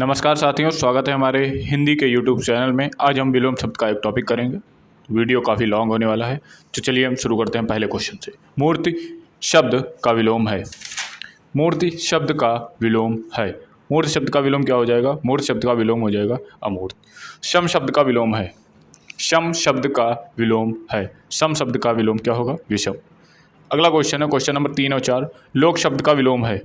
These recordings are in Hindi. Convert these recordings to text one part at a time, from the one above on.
नमस्कार साथियों, स्वागत है हमारे हिंदी के YouTube चैनल में। आज हम विलोम शब्द का एक टॉपिक करेंगे। वीडियो काफ़ी लॉन्ग होने वाला है, तो चलिए हम शुरू करते हैं पहले क्वेश्चन से। मूर्ति शब्द का विलोम है। मूर्ति शब्द का विलोम है। मूर्ति शब्द का विलोम क्या हो जाएगा? मूर्ति शब्द का विलोम हो जाएगा अमूर्त। सम शब्द का विलोम है। सम शब्द का विलोम है। सम शब्द का विलोम क्या होगा? विषम। अगला क्वेश्चन है क्वेश्चन नंबर 3 और 4। लोक शब्द का विलोम है।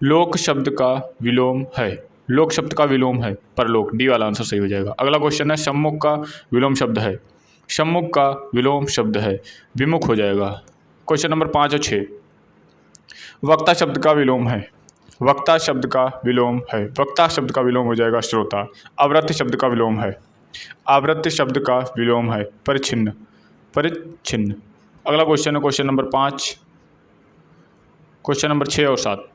लोक शब्द का विलोम है। लोक शब्द का विलोम है परलोक। डी वाला आंसर सही हो जाएगा। अगला क्वेश्चन है सम्मुख का विलोम शब्द है। सम्मुख का विलोम शब्द है विमुख हो जाएगा। क्वेश्चन नंबर 5 और 6। वक्ता शब्द का विलोम है। वक्ता शब्द का विलोम है। वक्ता शब्द का विलोम हो जाएगा श्रोता। आवृत्ति शब्द का विलोम है। आवृत्ति शब्द का विलोम है परिच्छिन्न। परिच्छिन्न। अगला क्वेश्चन है क्वेश्चन नंबर 5, क्वेश्चन नंबर 6 और 7।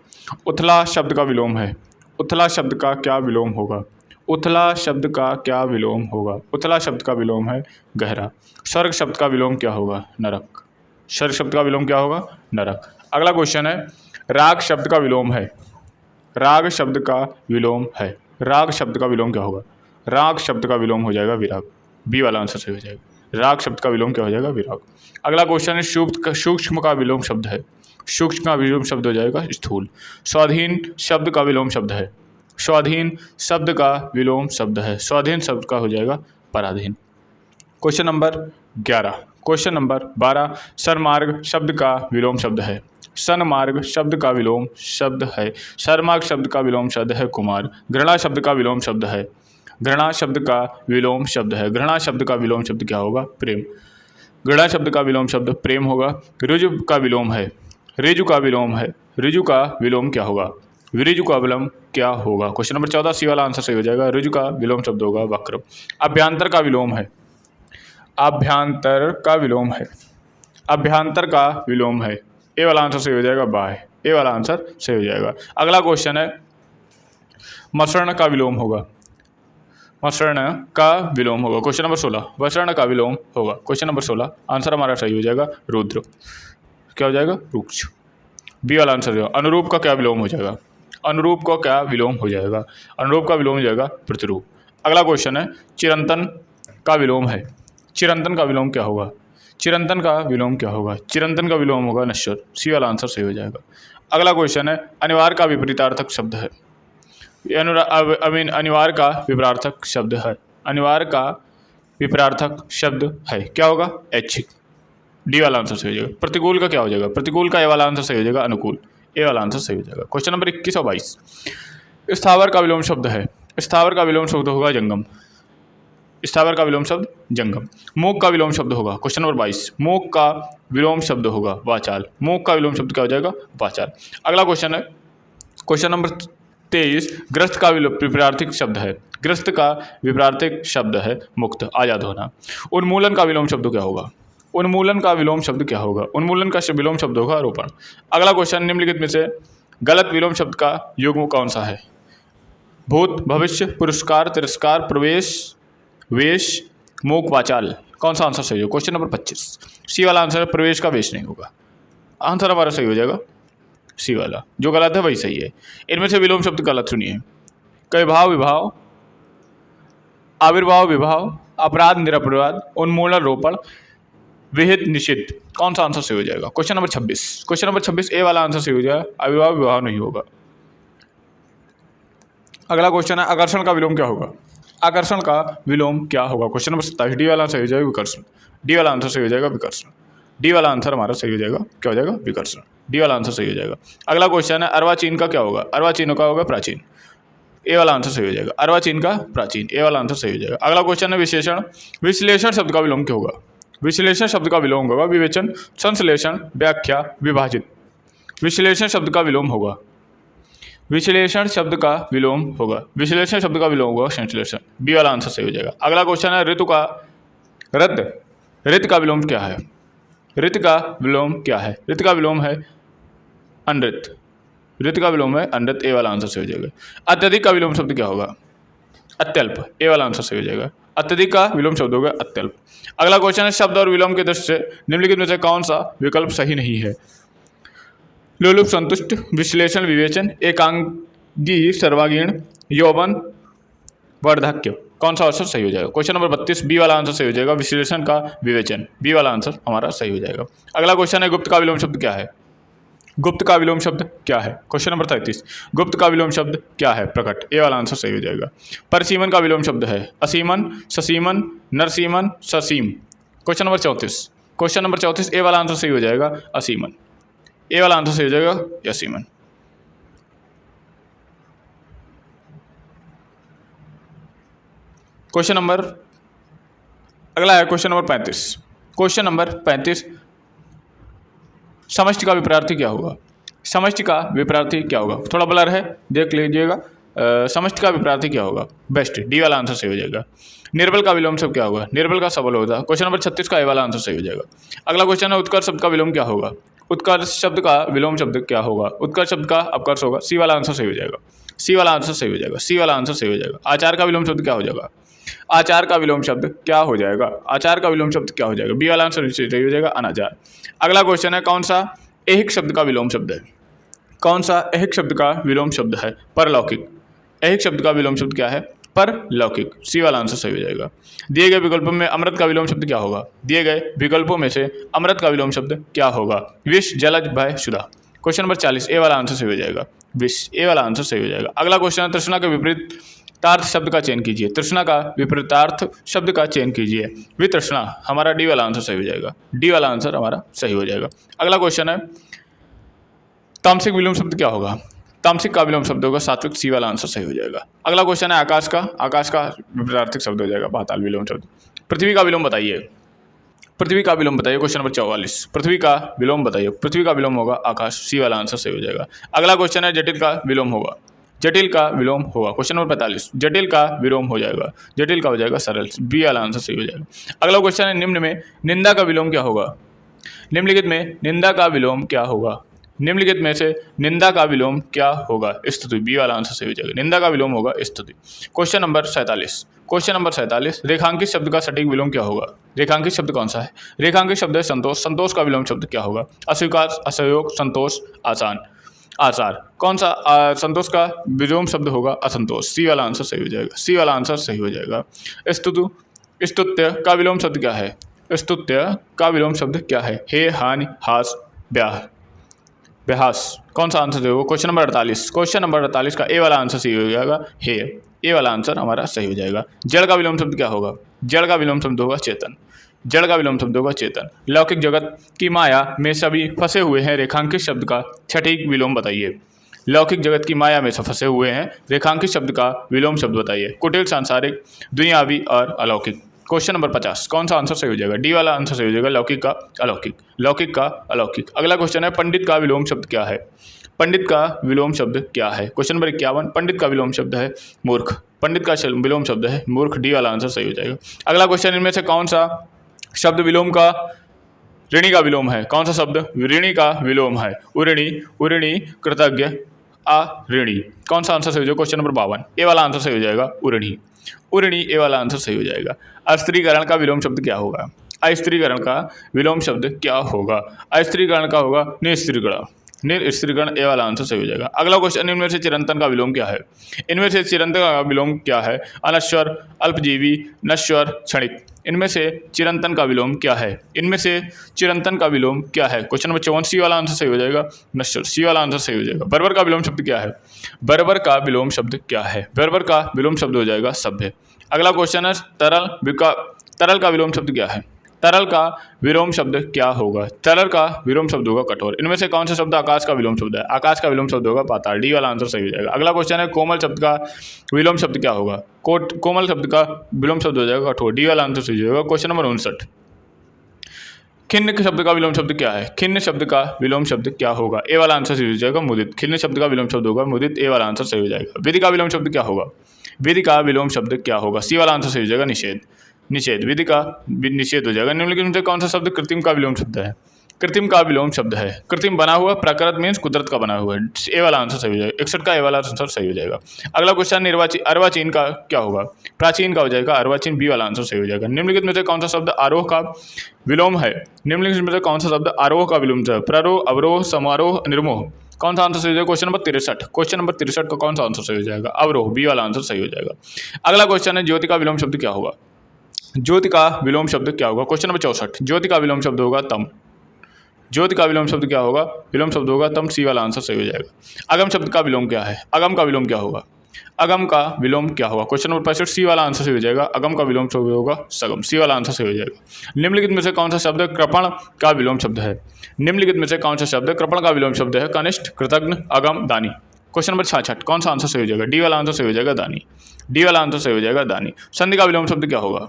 उथला शब्द का विलोम है। उथला शब्द का क्या विलोम होगा? उथला शब्द का क्या विलोम होगा? उथला शब्द का विलोम है गहरा। स्वर्ग शब्द का विलोम क्या होगा? नरक। स्वर्ग शब्द का विलोम क्या होगा? नरक। अगला क्वेश्चन है राग शब्द का विलोम है। राग शब्द का विलोम है। राग शब्द का विलोम क्या होगा? राग शब्द का विलोम हो जाएगा विराग। बी वाला आंसर सही हो जाएगा। राग शब्द का विलोम क्या हो जाएगा? विराग। अगला क्वेश्चन है सूक्ष्म का विलोम शब्द है। सूक्ष्म का विलोम शब्द हो जाएगा स्थूल। स्वाधीन शब्द का विलोम शब्द है। स्वाधीन शब्द का विलोम शब्द है। स्वाधीन शब्द का हो जाएगा पराधीन। Question number 11। Question number 12। सन्मार्ग शब्द का विलोम शब्द है। सन्मार्ग शब्द का विलोम शब्द है। सन्मार्ग शब्द का विलोम शब्द है कुमार। घृणा शब्द का विलोम शब्द है। घृणा शब्द का विलोम शब्द है। घृणा शब्द का विलोम शब्द क्या होगा? प्रेम। घृणा शब्द का विलोम शब्द प्रेम होगा। ऋजु का विलोम है। ऋजु का विलोम है। ऋजु का विलोम क्या होगा? विऋजु का विलोम क्या होगा? क्वेश्चन नंबर 14 सी वाला आंसर सही हो जाएगा। ऋजु का विलोम शब्द होगा वक्र। अभ्यंतर का विलोम है। अभ्यंतर का विलोम है। अभ्यंतर का विलोम है। ए वाला आंसर सही हो जाएगा बाह्य। ए वाला आंसर सही हो जाएगा। अगला क्वेश्चन है मसर्ण का विलोम होगा। मसर्ण का विलोम होगा। क्वेश्चन नंबर 16 वसर्ण का विलोम होगा। क्वेश्चन नंबर 16 आंसर हमारा सही हो जाएगा रुद्र। क्या हो जाएगा? रुक्ष। बी वाला आंसर जो अनुरूप का क्या विलोम हो जाएगा? अनुरूप का क्या विलोम हो जाएगा? अनुरूप का विलोम हो जाएगा प्रतिरूप। अगला क्वेश्चन है चिरंतन का विलोम है। चिरंतन का विलोम क्या होगा? चिरंतन का विलोम क्या होगा? चिरंतन का विलोम होगा नश्वर। सी वाला आंसर सही हो जाएगा। अगला क्वेश्चन है अनिवार्य का विपरीतार्थक शब्द है। अनिवार्य का विपरीतार्थक शब्द है। अनिवार्य का विपरीतार्थक शब्द है क्या होगा? ऐच्छिक। डी वाला आंसर सही हो जाएगा। प्रतिकूल का क्या हो जाएगा? प्रतिकूल का ए वाला आंसर सही हो जाएगा अनुकूल। ए वाला आंसर सही हो जाएगा। क्वेश्चन नंबर 21 और 22। स्थावर का विलोम शब्द है। स्थावर का विलोम शब्द होगा जंगम। स्थावर का विलोम शब्द जंगम। मूक का विलोम शब्द होगा। क्वेश्चन नंबर 22 मूक का विलोम शब्द होगा वाचाल। मूक का विलोम शब्द क्या हो जाएगा? वाचाल। अगला क्वेश्चन है क्वेश्चन नंबर 23। ग्रस्त का विपरीतार्थक शब्द है। ग्रस्त का विपरीतार्थक शब्द है मुक्त, आजाद होना। उन्मूलन का विलोम शब्द क्या होगा? उन्मूलन का विलोम शब्द क्या होगा? उन्मूलन का विलोम शब्द होगा आरोपण। अगला क्वेश्चन निम्नलिखित में से गलत विलोम शब्द का युग्म कौन सा है? भूत, भविष्य, पुरस्कार, तिरस्कार, प्रवेश, वेश, मूक, वाचाल। कौन सा आंसर सही हो? क्वेश्चन नंबर 25 सी वाला आंसर है प्रवेश का वेश नहीं होगा। आंसर हमारा सही हो जाएगा सी वाला। जो गलत है वही सही है। इनमें से विलोम शब्द गलत सुनिए। कविभाव, विभाव, आविर्भाव, विभाव, अपराध, निरपराध, उन्मूलन, रोपण, विहित, निषिद्ध। कौन सा आंसर सही हो जाएगा? Question number 26। क्वेश्चन नंबर 26 ए वाला आंसर सही हो जाएगा। अविभाव, विवाह नहीं होगा। अगला क्वेश्चन है आकर्षण का विलोम क्या होगा? आकर्षण का विलोम क्या होगा? क्वेश्चन नंबर 27 डी वाला सही हो जाएगा विकर्षण। डी वाला आंसर सही हो जाएगा विकर्षण। डी वाला आंसर हमारा सही हो जाएगा क्या हो जाएगा? विकर्षण। डी वाला आंसर सही हो जाएगा। अगला क्वेश्चन है अर्वाचीन का क्या होगा? अर्वाचीन का होगा प्राचीन। ए वाला आंसर सही हो जाएगा। अर्वाचीन का प्राचीन। ए वाला आंसर सही हो जाएगा। अगला क्वेश्चन है विशेषण। विश्लेषण शब्द का विलोम क्या होगा? विश्लेषण शब्द का विलोम होगा विवेचन, संश्लेषण, व्याख्या, विभाजित। विश्लेषण शब्द का विलोम होगा। विश्लेषण शब्द का विलोम होगा। विश्लेषण शब्द का विलोम होगा संश्लेषण। बी वाला आंसर सही हो जाएगा। अगला क्वेश्चन है ऋतु का ऋत का विलोम क्या है? ऋत का विलोम क्या है? ऋत का विलोम है अनृत। ऋत का विलोम है अनृत। ए वाला आंसर सही हो जाएगा। अत्यधिक का विलोम शब्द क्या होगा? अत्यल्प। ए वाला आंसर सही हो जाएगा। अत्यधिक का विलोम शब्द होगा अत्यल्प। अगला क्वेश्चन है शब्द और विलोम के दृष्टि से निम्नलिखित में से कौन सा विकल्प सही नहीं है? लोलुप, संतुष्ट, विश्लेषण, विवेचन, एकांगी, सर्वांगीण, यौवन, वार्धक्य। कौन सा आंसर सही हो जाएगा? क्वेश्चन नंबर 32 बी वाला आंसर सही हो जाएगा। विश्लेषण का विवेचन, बी वाला आंसर हमारा सही हो जाएगा। अगला क्वेश्चन है गुप्त का विलोम शब्द क्या है? गुप्त का विलोम शब्द क्या है? क्वेश्चन नंबर 33 गुप्त का विलोम शब्द क्या है? प्रकट, ए वाला आंसर सही हो जाएगा। परसीमन का विलोम शब्द है असीमन, ससीमन, नरसीमन, ससीम। क्वेश्चन नंबर 34, क्वेश्चन नंबर 34 ए वाला आंसर सही हो जाएगा असीमन, ए वाला आंसर सही हो जाएगा असीमन। क्वेश्चन नंबर अगला है क्वेश्चन नंबर 35। क्वेश्चन नंबर 35 समष्टि का विपरीत क्या होगा? समष्टि का विपरीत क्या होगा? थोड़ा ब्लर है, देख लीजिएगा। समष्टि का विपरीत क्या होगा? बेस्ट, डी वाला आंसर सही हो जाएगा। निर्बल का विलोम शब्द क्या होगा? निर्बल का सबल होगा। क्वेश्चन नंबर 36 का ए वाला आंसर सही हो जाएगा। अगला क्वेश्चन है उत्कर्ष शब्द का विलोम क्या होगा? उत्कर्ष शब्द का विलोम शब्द क्या होगा? उत्कर्ष शब्द का अपकर्ष होगा, सी वाला आंसर सही हो जाएगा। सी वाला आंसर सही हो जाएगा, सी वाला आंसर सही हो जाएगा। आचार का विलोम शब्द क्या हो जाएगा? आचार का विलोम शब्द क्या हो जाएगा? आचार का विलोम शब्द क्या हो जाएगा? बी वाला आंसर सही हो जाएगा, अनाचार। अगला क्वेश्चन है कौन सा ऐहिक शब्द का विलोम शब्द है? कौन सा ऐहिक शब्द का विलोम शब्द है? परलौकिक। ऐहिक शब्द का विलोम शब्द क्या है? परलौकिक, सी वाला आंसर सही हो जाएगा। दिए गए विकल्पों में अमृत का विलोम शब्द क्या होगा? दिए गए विकल्पों में से अमृत का विलोम शब्द क्या होगा? विष, जलज, भय, सुधा। क्वेश्चन नंबर 40 ए वाला आंसर सही हो जाएगा, विष, ए वाला आंसर सही हो जाएगा। अगला क्वेश्चन है तृष्णा के विपरीतार्थ शब्द का चयन कीजिए। तृष्णा का विपरीतार्थ शब्द का चयन कीजिए। वितृष्णा, हमारा डी वाला आंसर सही हो जाएगा, डी वाला आंसर हमारा सही हो जाएगा। अगला क्वेश्चन है तामसिक विलोम शब्द क्या होगा? तामसिक का विलोम शब्द होगा सात्विक, सी वाला आंसर सही हो जाएगा। अगला क्वेश्चन है आकाश का, आकाश का विपरीतार्थिक शब्द हो जाएगा पाताल विलोम शब्द। पृथ्वी का विलोम बताइए, पृथ्वी का विलोम बताइए। क्वेश्चन नंबर 44 पृथ्वी का विलोम बताइए। पृथ्वी का विलोम होगा आकाश, सी वाला आंसर सही हो जाएगा। अगला क्वेश्चन है जटिल का विलोम होगा, जटिल का विलोम होगा। क्वेश्चन नंबर 45 जटिल का विलोम हो जाएगा, जटिल का हो जाएगा सरल, बी वाला आंसर सही हो जाएगा। अगला क्वेश्चन है निम्न में निंदा का विलोम क्या होगा? निम्नलिखित में निंदा का विलोम क्या होगा? निम्नलिखित में से निंदा का विलोम क्या होगा? स्तुति, बी वाला आंसर सही हो जाएगा, निंदा का विलोम होगा स्तुति। क्वेश्चन नंबर 47, क्वेश्चन नंबर 47 रेखांकित शब्द का सटीक विलोम क्या होगा? रेखांकित शब्द कौन सा है? रेखांकित शब्द है संतोष, संतोष का विलोम शब्द क्या होगा? अस्वीकार, असहयोग, संतोष, आसान, आचार। कौन सा संतोष का विलोम शब्द होगा? असंतोष, सी वाला आंसर सही हो जाएगा, सी वाला आंसर सही हो जाएगा। स्तुतु, स्तुत्य का विलोम शब्द क्या है? स्तुत्य का विलोम शब्द क्या है? हे, हानि, हास, ब्याह, बेहास। कौन सा आंसर होगा? क्वेश्चन नंबर 48, क्वेश्चन नंबर 48 का ए वाला आंसर सही हो जाएगा, हे, ए वाला आंसर हमारा सही हो जाएगा। जड़ का विलोम शब्द क्या होगा? जड़ का विलोम शब्द होगा चेतन, जड़ का विलोम शब्द होगा चेतन। लौकिक जगत की माया में सभी फंसे हुए हैं, रेखांकित शब्द का सटीक विलोम बताइए। लौकिक जगत की माया में सब फंसे हुए हैं, रेखांकित शब्द का विलोम शब्द बताइए। कुटिल, सांसारिक, दुनियावी और अलौकिक। क्वेश्चन नंबर 50 कौन सा आंसर सही हो जाएगा? डी वाला आंसर सही हो जाएगा, लौकिक का अलौकिक, लौकिक का अलौकिक। अगला क्वेश्चन है पंडित का विलोम शब्द क्या है? पंडित का विलोम शब्द क्या है? क्वेश्चन नंबर 51 पंडित का विलोम शब्द है मूर्ख, पंडित का विलोम शब्द है मूर्ख, डी वाला आंसर सही हो जाएगा। अगला क्वेश्चन इनमें से कौन सा शब्द विलोम का ऋणी का विलोम है? कौन सा शब्द ऋणी का विलोम है? उऋणी, उऋणी, कृतज्ञ, अऋणी। कौन सा आंसर सही हो जाएगा? क्वेश्चन नंबर 52 ए वाला आंसर सही हो जाएगा, उऋणी, उऋणी, ए वाला आंसर सही हो जाएगा। अस्त्रीकरण का विलोम शब्द क्या होगा? अस्त्रीकरण का विलोम शब्द क्या होगा? अस्त्रीकरण का होगा निस्त्रीकरण, निस्त्रीकरण, ए वाला आंसर सही हो जाएगा। अगला क्वेश्चन इनमें से चिरंतन का विलोम क्या है? इनमें से चिरंतन का विलोम क्या है? अनश्वर, अल्पजीवी, नश्वर, क्षणिक। इनमें से चिरंतन का विलोम क्या है? इनमें से चिरंतन का विलोम क्या है? क्वेश्चन नंबर 54 सी वाला आंसर सही हो जाएगा, नश्वर, सी वाला आंसर सही हो जाएगा। बर्बर का विलोम शब्द क्या है? बर्बर का विलोम शब्द क्या है? बर्बर का विलोम शब्द हो जाएगा सभ्य। अगला क्वेश्चन है तरल का विलोम शब्द क्या है? तरल का विलोम शब्द क्या होगा? तरल का विलोम शब्द होगा कठोर। इनमें से कौन सा शब्द आकाश का विलोम शब्द है? आकाश का विलोम शब्द होगा पाताल, डी वाला आंसर सही हो जाएगा। अगला क्वेश्चन है कोमल शब्द का विलोम शब्द क्या होगा? कोमल शब्द का विलोम शब्द हो जाएगा कठोर, डी वाला आंसर सही हो जाएगा। क्वेश्चन नंबर 59 खिन्न शब्द का विलोम शब्द क्या है? खिन्न शब्द का विलोम शब्द क्या होगा? ए वाला आंसर सही हो जाएगा मुदित, खिन्न शब्द का विलोम शब्द होगा मुदित, ए वाला आंसर सही हो जाएगा। विधि का विलोम शब्द क्या होगा? विधि का विलोम शब्द क्या होगा? सी वाला आंसर सही हो जाएगा निषेध, निषेध, विधि का निषेध हो जाएगा। निम्नलिखित में से कौन सा शब्द कृत्रिम का विलोम शब्द है? कृत्रिम का विलोम शब्द है कृत्रिम बना हुआ, प्राकृत मीन्स कुदरत का बना हुआ है, ए वाला आंसर सही हो जाएगा। 61 का ए वाला आंसर सही हो जाएगा। अगला क्वेश्चन अर्वाचीन का क्या होगा? प्राचीन का हो जाएगा अर्वाचीन, बी वाला आंसर सही हो जाएगा। निम्नलिखित में से कौन सा शब्द आरोह का विलोम है? निम्नलिखित में से कौन सा शब्द आरोह का विलोम है? प्ररोह, अवरोह, समारोह, निर्मोह। कौन सा आंसर सही हो जाएगा? क्वेश्चन नंबर 63, क्वेश्चन नंबर 63 का कौन सा आंसर सही हो जाएगा? अवरोह, बी वाला आंसर सही हो जाएगा। अगला क्वेश्चन है ज्योति का विलोम शब्द क्या होगा? ज्योति का विलोम शब्द क्या होगा? क्वेश्चन नंबर 64, ज्योति का विलोम शब्द होगा तम। ज्योति का विलोम शब्द क्या होगा? विलोम शब्द होगा तम, सी वाला आंसर सही हो जाएगा। अगम शब्द का विलोम क्या है? अगम का विलोम क्या होगा? अगम का विलोम क्या होगा? क्वेश्चन नंबर 65, सी वाला आंसर सही हो जाएगा। अगम का विलोम शब्द होगा सगम, सी वाला आंसर सही हो जाएगा। निम्नलिखित में से कौन सा शब्द कृपण का विलोम शब्द है? निम्नलिखित में से कौन सा शब्द कृपण का विलोम शब्द है? कनिष्ठ, कृतज्ञ, अगम, दानी। क्वेश्चन नंबर 66, कौन सा आंसर सही हो जाएगा? डी वाला आंसर सही हो जाएगा, दानी। डी वाला आंसर सही हो जाएगा, दानी। संधि का विलोम शब्द क्या होगा?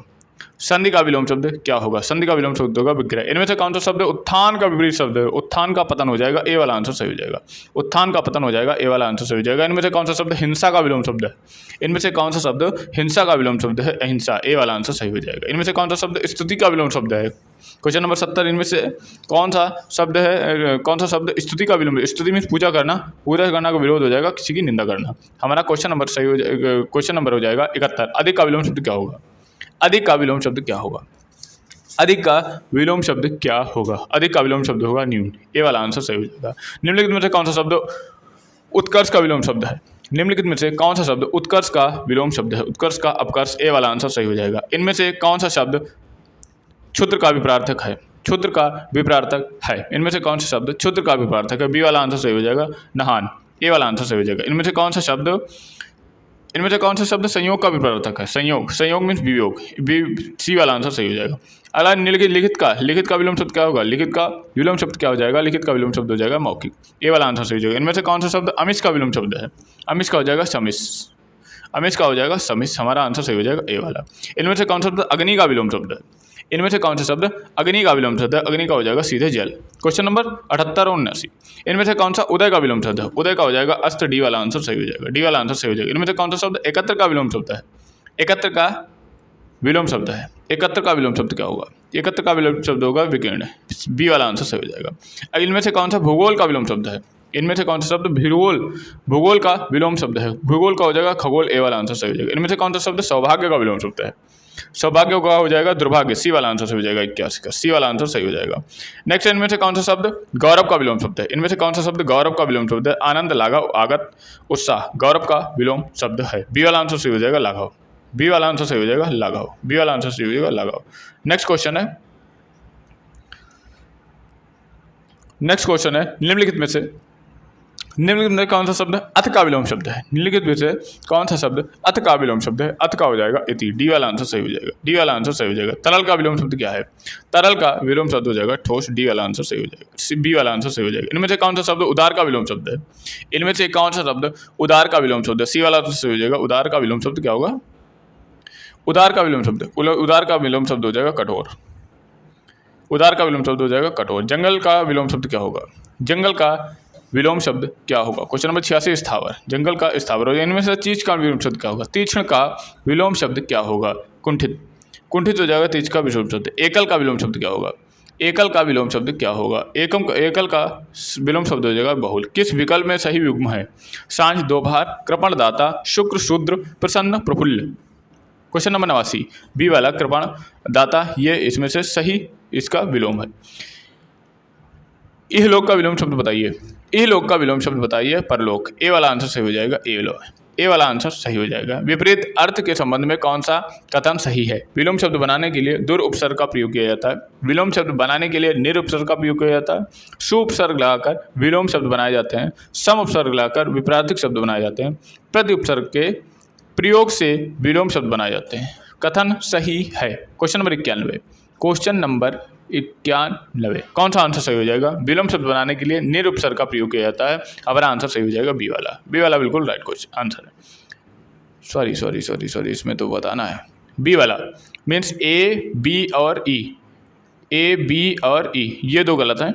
संधि का विलोम शब्द क्या होगा? संधि का विलोम शब्द होगा विग्रह। इनमें से कौन सा शब्द उत्थान का विपरीत शब्द है? उत्थान का पतन हो जाएगा, ए वाला आंसर सही हो जाएगा। उत्थान का पतन हो जाएगा, ए वाला आंसर सही हो जाएगा। इनमें से कौन सा शब्द हिंसा का विलोम शब्द है? इनमें से कौन सा शब्द हिंसा का विलोम शब्द है? अहिंसा, ए वाला आंसर सही हो जाएगा। इनमें से कौन सा शब्द स्तुति का विलोम शब्द है? क्वेश्चन नंबर 70, इनमें से कौन सा शब्द है, कौन सा शब्द स्तुति का विलोम? स्तुति मीन्स पूजा करना, पूजा करना का विरोध हो जाएगा, किसी की निंदा करना। हमारा क्वेश्चन नंबर सही हो जाएगा, क्वेश्चन नंबर हो जाएगा 71। अधिक का विलोम शब्द क्या होगा? अधिक का विलोम शब्द क्या होगा? अधिक का विलोम शब्द क्या होगा? अधिक का विलोम शब्द होगा न्यून, ए वाला आंसर सही हो जाएगा। निम्नलिखित में से कौन सा शब्द उत्कर्ष का विलोम शब्द है? निम्नलिखित में से कौन सा शब्द उत्कर्ष का विलोम शब्द है? उत्कर्ष का अपकर्ष, ए वाला आंसर सही हो जाएगा। इनमें से कौन सा शब्द क्षुद्र का विपरार्थक है? क्षुद्र का विपरार्थक है। इनमें से कौन सा शब्द क्षुद्र का विपरार्थक है? बी वाला आंसर सही हो जाएगा, नहान, ए वाला आंसर सही हो जाएगा। इनमें से कौन सा शब्द संयोग का विपरार्थक है? संयोग, संयोग मीन्स वियोग, सी वाला आंसर सही हो जाएगा। अगला लिखित का विलोम शब्द क्या होगा? लिखित का विलोम शब्द क्या हो जाएगा? लिखित का विलोम शब्द हो जाएगा मौखिक, ए वाला आंसर सही हो जाएगा। इनमें से कौन सा शब्द अमिश का विलोम शब्द है? अमिश का हो जाएगा समिश, अमिश का हो जाएगा समिश, हमारा आंसर सही हो जाएगा ए वाला। इनमें से कौन सा शब्द अग्नि का विलोम शब्द है? इनमें से कौन सा शब्द अग्नि का विलोम शब्द है? अग्नि का हो जाएगा सीधे जल। क्वेश्चन नंबर 78 और 79, इनमें से कौन सा उदय का विलोम शब्द है? उदय का हो जाएगा अस्त, डी वाला आंसर सही हो जाएगा, डी वाला आंसर सही हो जाएगा। इनमें से कौन सा शब्द एकत्र का विलोम शब्द है? एकत्र का विलोम शब्द है। एकत्र का विलोम शब्द क्या होगा? एकत्र का विलोम शब्द होगा विकीर्ण, बी वाला आंसर सही हो जाएगा। अब इनमें से कौन सा भूगोल का विलोम शब्द है? इनमें से कौन सा शब्द भूगोल का विलोम शब्द है? भूगोल का हो जाएगा खगोल, ए वाला आंसर सही हो जाएगा। इनमें से कौन सा शब्द सौभाग्य का विलोम शब्द है? सौभाग्य का हो जाएगा दुर्भाग्य, सी वाला आंसर सही हो जाएगा, 81 का, सी वाला आंसर सही हो जाएगा। नेक्स्ट, इनमें से कौन सा शब्द गौरव का विलोम शब्द है? इनमें से कौन सा शब्द गौरव का विलोम शब्द है? आनंद, लाघव, आगत, उत्साह, गौरव का विलोम शब्द है, बी वाला आंसर सही हो जाएगा लाघव, बी वाला आंसर सही हो जाएगा लाघव, बी वाला आंसर सही हो जाएगा लाघव। नेक्स्ट क्वेश्चन है निम्नलिखित में कौन सा शब्द अथ का विलोम शब्द है? निम्नलिखित में से कौन सा शब्द अथ का विलोम शब्द है? अथ का हो जाएगा इति, डी वाला आंसर सही हो जाएगा, डी वाला आंसर सही हो जाएगा। तरल का विलोम शब्द क्या है? तरल का विलोम शब्द हो जाएगा ठोस, डी वाला आंसर सही हो जाएगा, बी वाला आंसर सही हो जाएगा। इनमें से कौन सा शब्द उदार का विलोम शब्द है? इनमें से कौन सा शब्द उदार का विलोम शब्द है? सी वाला आंसर सही हो जाएगा। उदार का विलोम शब्द क्या होगा? उदार का विलोम शब्द हो जाएगा कठोर, उदार का विलोम शब्द हो जाएगा कठोर। जंगल का विलोम शब्द क्या होगा? जंगल का विलोम शब्द क्या होगा? क्वेश्चन नंबर 86, स्थावर, जंगल का स्थावर हो जाएगा। इनमें से चीज का विलोम शब्द क्या होगा? तीक्ष्ण का विलोम शब्द क्या होगा? कुंठित, कुंठित हो जाएगा तीज का विलोम शब्द। एकल का विलोम शब्द क्या होगा? एकल का विलोम शब्द क्या होगा? एकल का विलोम शब्द हो जाएगा बहुल। किस विकल्प में सही युग्म है? सांझ, दोपहर, कृपण, दाता, शुक्र, शूद्र, प्रसन्न, प्रफुल्ल। क्वेश्चन नंबर 89, बी वाला कृपण, दाता, ये इसमें से सही इसका विलोम है। इहलोक का विलोम शब्द बताइए, इहलोक का विलोम शब्द बताइए परलोक, ए वाला आंसर सही हो जाएगा, ए वाला आंसर सही हो जाएगा। विपरीत अर्थ के संबंध में कौन सा कथन सही है? विलोम शब्द बनाने के लिए दुर उपसर्ग का प्रयोग किया जाता है, विलोम शब्द बनाने के लिए निर उपसर्ग का प्रयोग किया जाता है, सु उपसर्ग लगाकर विलोम शब्द बनाए जाते हैं, सम उपसर्ग लगाकर विपराधिक शब्द बनाए जाते हैं, प्रति उपसर्ग के प्रयोग से विलोम शब्द बनाए जाते हैं। कथन सही है। क्वेश्चन नंबर 91, क्वेश्चन नंबर 91, कौन सा आंसर सही हो जाएगा? विलोम शब्द बनाने के लिए निर उपसर्ग का प्रयोग किया जाता है, हमारा आंसर सही हो जाएगा बी वाला, बी वाला बिल्कुल राइट क्वेश्चन आंसर है। सॉरी, इसमें तो बताना है बी वाला मीन्स ए बी और ई, ए बी और ई ये दो गलत हैं,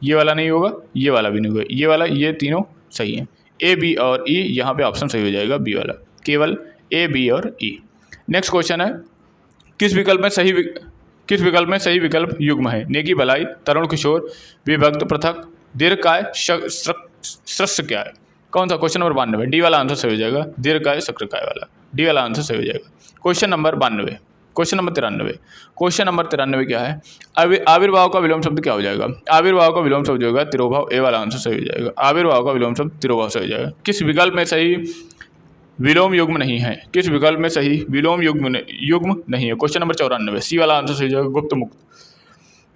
ये वाला नहीं होगा, ये वाला भी नहीं होगा, ये वाला, ये तीनों सही हैं। ए बी और ई यहाँ पे ऑप्शन सही हो जाएगा बी वाला, केवल ए बी और ई। नेक्स्ट क्वेश्चन है, किस विकल्प में सही विकल्प युग्म है? नेकी, भलाई, तरुण, किशोर, विभक्त, पृथक, दीर्घकाय, श्रस्य क्या है? कौन सा? क्वेश्चन नंबर 92, डी वाला आंसर सही हो जाएगा, दीर्घकाय, शक्रकाय वाला, डी वाला आंसर सही हो जाएगा। क्वेश्चन नंबर 92, क्वेश्चन नंबर 93 क्या है, आविर्भाव का विलोम शब्द क्या हो जाएगा। आविर्भाव का विलोम शब्द होगा तिरोभाव, ए वाला आंसर सही हो जाएगा। आविर्भाव का विलोम शब्द तिरोभाव सही हो जाएगा। किस विकल्प में सही विलोम युग्म नहीं है, किस विकल्प में सही विलोम युग्म नहीं है। क्वेश्चन नंबर 94, सी वाला आंसर सही हो जाएगा। गुप्त मुक्त,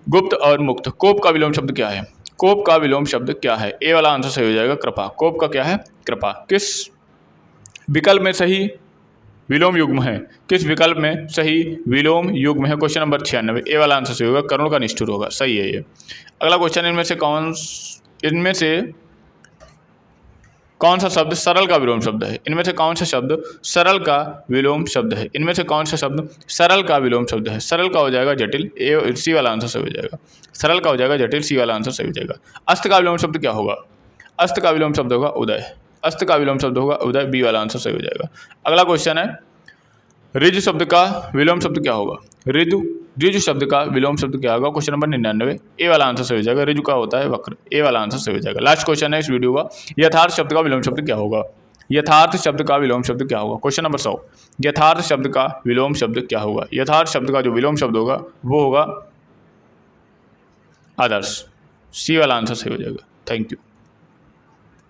गुप्त और मुक्त। कोप का विलोम शब्द क्या है, कोप का विलोम शब्द क्या है। ए वाला आंसर सही हो जाएगा कृपा। कोप का क्या है, कृपा। किस विकल्प में सही विलोम युग्म है, किस विकल्प में सही विलोम युग्म है। क्वेश्चन नंबर 96, ए वाला आंसर सही होगा। करुण का निष्ठुर होगा, सही है ये। अगला क्वेश्चन, इनमें से कौन सा शब्द सरल का विलोम शब्द है। इनमें से कौन सा शब्द सरल का विलोम शब्द है। इनमें से कौन सा शब्द सरल का विलोम शब्द है। सरल का हो जाएगा जटिल, ए सी वाला आंसर सही हो जाएगा। सरल का हो जाएगा जटिल, सी वाला आंसर सही हो जाएगा। अस्त का विलोम शब्द क्या होगा, अस्त का विलोम शब्द होगा उदय। अस्त का विलोम शब्द होगा उदय, बी वाला आंसर सही हो जाएगा। अगला क्वेश्चन है, ऋजु शब्द का विलोम शब्द क्या होगा। ऋजु शब्द का विलोम शब्द क्या होगा। क्वेश्चन नंबर 99, ए वाला आंसर सही हो जाएगा। ऋजु का होता है वक्र, ए वाला आंसर सही हो जाएगा। लास्ट क्वेश्चन है इस वीडियो का, यथार्थ शब्द का विलोम शब्द क्या होगा। यथार्थ शब्द का विलोम शब्द क्या होगा। क्वेश्चन नंबर 100, यथार्थ शब्द का विलोम शब्द क्या होगा। यथार्थ शब्द का जो विलोम शब्द होगा वो होगा आदर्श, सी वाला आंसर सही हो जाएगा। Thank you.